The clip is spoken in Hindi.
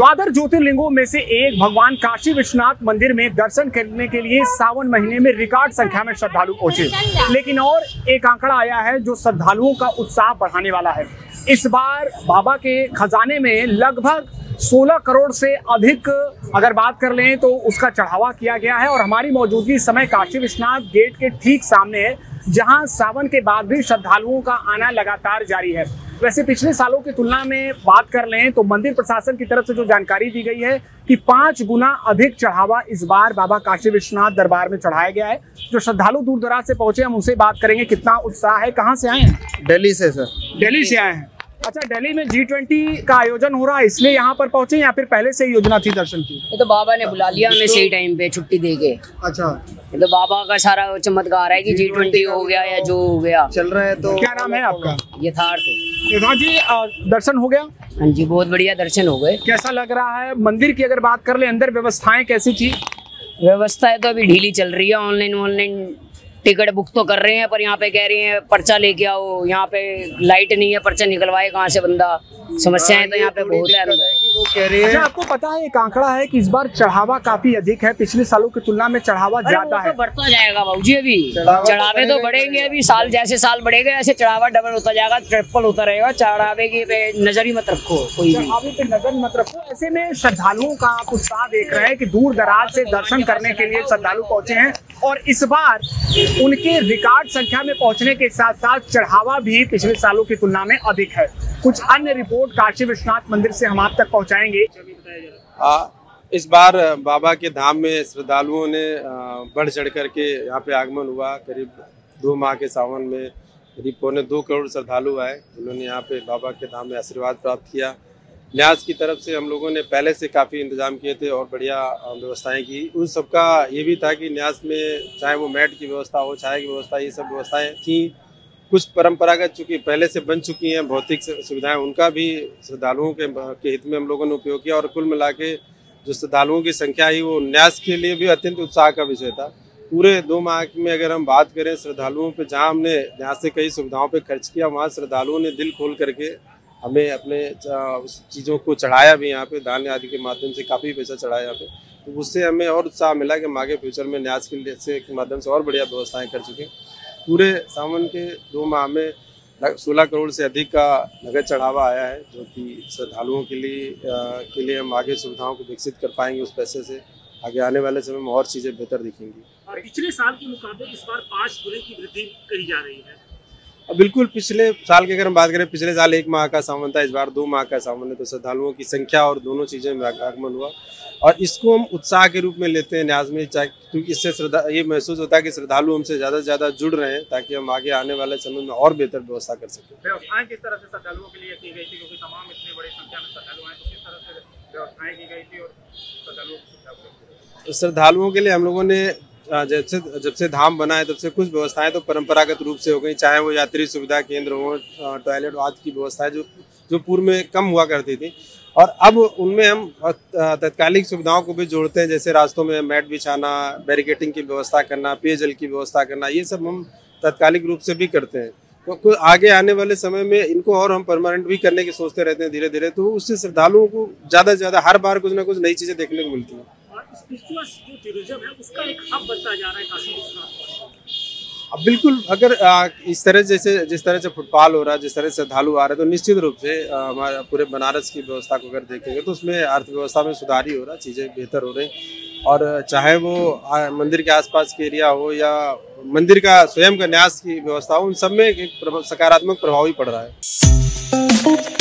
द्वादश ज्योतिर्लिंगों में से एक भगवान काशी विश्वनाथ मंदिर में दर्शन करने के लिए सावन महीने में रिकॉर्ड संख्या में श्रद्धालु पहुंचे। लेकिन और एक आंकड़ा आया है जो श्रद्धालुओं का उत्साह बढ़ाने वाला है। इस बार बाबा के खजाने में लगभग 16 करोड़ से अधिक अगर बात कर लें तो उसका चढ़ावा किया गया है। और हमारी मौजूदगी इस समय काशी विश्वनाथ गेट के ठीक सामने है, जहां सावन के बाद भी श्रद्धालुओं का आना लगातार जारी है। वैसे पिछले सालों की तुलना में बात कर लें तो मंदिर प्रशासन की तरफ से जो जानकारी दी गई है कि 5 गुना अधिक चढ़ावा इस बार बाबा काशी विश्वनाथ दरबार में चढ़ाया गया है। जो श्रद्धालु दूर दराज से पहुंचे हम उनसे बात करेंगे कितना उत्साह है। कहाँ से आए हैं? दिल्ली से सर। दिल्ली से आए हैं। अच्छा, दिल्ली में G20 का आयोजन हो रहा है इसलिए यहाँ पर पहुंचे या फिर पहले से ही योजना थी दर्शन की? ये तो बाबा ने बुला लिया हमें सही टाइम पे छुट्टी दे के। अच्छा, ये तो बाबा का सारा चमत्कार है कि G20 हो गया या जो हो गया चल रहा है। तो क्या नाम है आपका? यथार्थ जी, दर्शन हो गया? हाँ जी, बहुत बढ़िया दर्शन हो गए। कैसा लग रहा है? मंदिर की अगर बात कर ले, अंदर व्यवस्थाएं कैसी थी? व्यवस्था तो अभी ढीली चल रही है। ऑनलाइन टिकट बुक तो कर रहे हैं, पर यहाँ पे कह रहे हैं पर्चा लेके आओ। यहाँ पे लाइट नहीं है, पर्चा निकलवाए कहाँ से बंदा? समस्याएं तो यहाँ पे बहुत है। वो कह रही है। अच्छा, आपको पता है एक आंकड़ा है कि इस बार चढ़ावा काफी अधिक है, पिछले सालों की तुलना में चढ़ावा ज्यादा है। तो बढ़ता जाएगा बाबूजी, अभी चढ़ावे तो बढ़ेंगे। अभी साल जैसे साल बढ़ेगा ऐसे चढ़ावा डबल होता जाएगा, ट्रिपल होता रहेगा। चढ़ावे की पे नजर ही मत रखो, कोई भी चढ़ावे पे नजर मत रखो। ऐसे में श्रद्धालुओं का आप उत्साह देख रहे हैं कि दूर दराज से दर्शन करने के लिए श्रद्धालु पहुंचे हैं और इस बार उनके रिकॉर्ड संख्या में पहुंचने के साथ साथ चढ़ावा भी पिछले सालों की तुलना में अधिक है। कुछ अन्य रिपोर्ट काशी विश्वनाथ मंदिर से हम आप तक पहुंचाएंगे। इस बार बाबा के धाम में श्रद्धालुओं ने बढ़ चढ़ करके यहाँ पे आगमन हुआ। करीब 2 माह के सावन में करीब 2.25 करोड़ श्रद्धालु आए, जिन्होंने यहाँ पे बाबा के धाम में आशीर्वाद प्राप्त किया। न्यास की तरफ से हम लोगों ने पहले से काफ़ी इंतजाम किए थे और बढ़िया व्यवस्थाएं की। उन सबका ये भी था कि न्यास में चाहे वो मैट की व्यवस्था हो, चाय की व्यवस्था, ये सब व्यवस्थाएं थी। कुछ परंपरागत चूँकि पहले से बन चुकी हैं भौतिक सुविधाएं, उनका भी श्रद्धालुओं के हित में हम लोगों ने उपयोग किया। और कुल मिला के जो श्रद्धालुओं की संख्या है वो न्यास के लिए भी अत्यंत उत्साह का विषय था। पूरे 2 माह में अगर हम बात करें श्रद्धालुओं पे, जहाँ हमने न्यास से कई सुविधाओं पे खर्च किया, वहाँ श्रद्धालुओं ने दिल खोल करके हमें अपने चीज़ों को चढ़ाया भी। यहाँ पे दान आदि के माध्यम से काफ़ी पैसा चढ़ाया यहाँ पे, तो उससे हमें और उत्साह मिला कि हम आगे फ्यूचर में न्यास के माध्यम से और बढ़िया व्यवस्थाएं कर चुके। पूरे सावन के 2 माह में 16 करोड़ से अधिक का नगद चढ़ावा आया है, जो कि श्रद्धालुओं के लिए हम आगे सुविधाओं को विकसित कर पाएंगे। उस पैसे से आगे आने वाले समय में और चीज़ें बेहतर दिखेंगी। पिछले साल के मुकाबले इस बार 5 गुने की वृद्धि कही जा रही है। बिल्कुल, पिछले साल की अगर हम बात करें, पिछले साल 1 माह का सावन था, इस बार 2 माह का सावन है। तो श्रद्धालुओं की संख्या और दोनों चीज़ें में आगमन हुआ और इसको हम उत्साह के रूप में लेते हैं न्यास में, क्योंकि इससे ये महसूस होता है कि श्रद्धालु हमसे ज़्यादा से ज़्यादा जुड़ रहे हैं, ताकि हम आगे आने वाले समय में और बेहतर व्यवस्था कर सकें। व्यवस्थाएं किस तरह से श्रद्धालुओं के लिए की गई थी, क्योंकि तमाम इतनी बड़ी संख्या में श्रद्धालु आए, तो किस तरह से व्यवस्थाएं की गई थी और श्रद्धालुओं के लिए हम लोगों ने जब से धाम बना है तब से कुछ व्यवस्थाएं तो परंपरागत रूप से हो गई, चाहे वो यात्री सुविधा केंद्र हो, टॉयलेट आदि की व्यवस्थाएं जो पूर्व में कम हुआ करती थी। और अब उनमें हम तत्कालिक सुविधाओं को भी जोड़ते हैं, जैसे रास्तों में मैट बिछाना, बैरिकेटिंग की व्यवस्था करना, पेयजल की व्यवस्था करना, ये सब हम तत्कालिक रूप से भी करते हैं। तो आगे आने वाले समय में इनको और हम परमानेंट भी करने की सोचते रहते हैं धीरे धीरे। तो उससे श्रद्धालुओं को ज़्यादा से ज़्यादा हर बार कुछ ना कुछ नई चीज़ें देखने को मिलती हैं। जो टूरिज्म है उसका एक हब बनता जा रहा है काशी विश्वनाथ। अब बिल्कुल, अगर जिस तरह से फुटफॉल हो रहा है, जिस तरह से श्रद्धालु आ रहे हैं, तो निश्चित रूप से हमारे पूरे बनारस की व्यवस्था को अगर देखेंगे तो उसमें अर्थव्यवस्था में सुधार ही हो रहा है, चीज़ें बेहतर हो रही। और चाहे वो मंदिर के आसपास के एरिया हो या मंदिर का स्वयं का न्यास की व्यवस्था हो, उन सब में एक सकारात्मक प्रभाव ही पड़ रहा है।